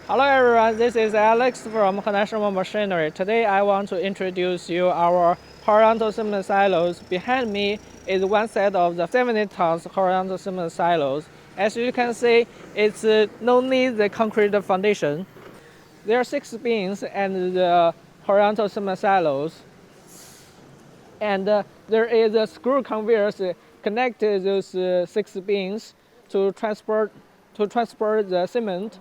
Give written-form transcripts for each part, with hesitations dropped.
Hello everyone, this is Alex from Henan Machinery. Today I want to introduce you our horizontal cement silos. Behind me is one set of the 70 tons horizontal cement silos. As you can see, it's no need the concrete foundation. There are 6 bins and the horizontal cement silos. And there is a screw conveyors connected those 6 bins to transport the cement.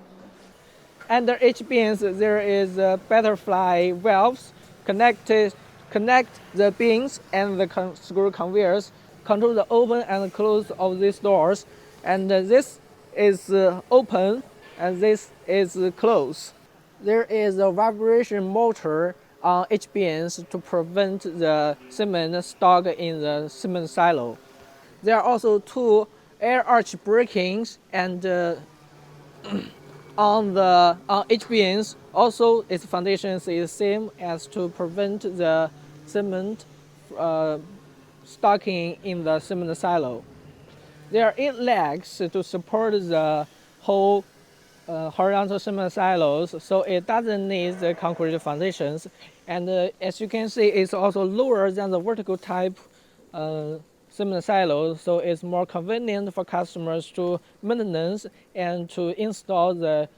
Under each bins, there is butterfly valves connect the bins and the screw conveyors, control the open and close of these doors. And this is open and this is closed. There is a vibration motor on each bins to prevent the cement stuck in the cement silo. There are also 2 air arch breakings and on each bins, also its foundation is the same as to prevent the cement stocking in the cement silo. There are 8 legs to support the whole horizontal cement silos, so it doesn't need the concrete foundations. And as you can see, it's also lower than the vertical type cement silos, so it's more convenient for customers to maintenance and to install the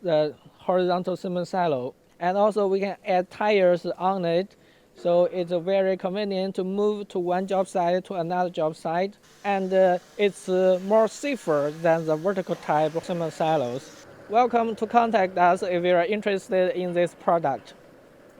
the horizontal cement silo. And also we can add tires on it, so it's very convenient to move to one job site to another job site, and it's more safer than the vertical type cement silos. Welcome to contact us if you are interested in this product.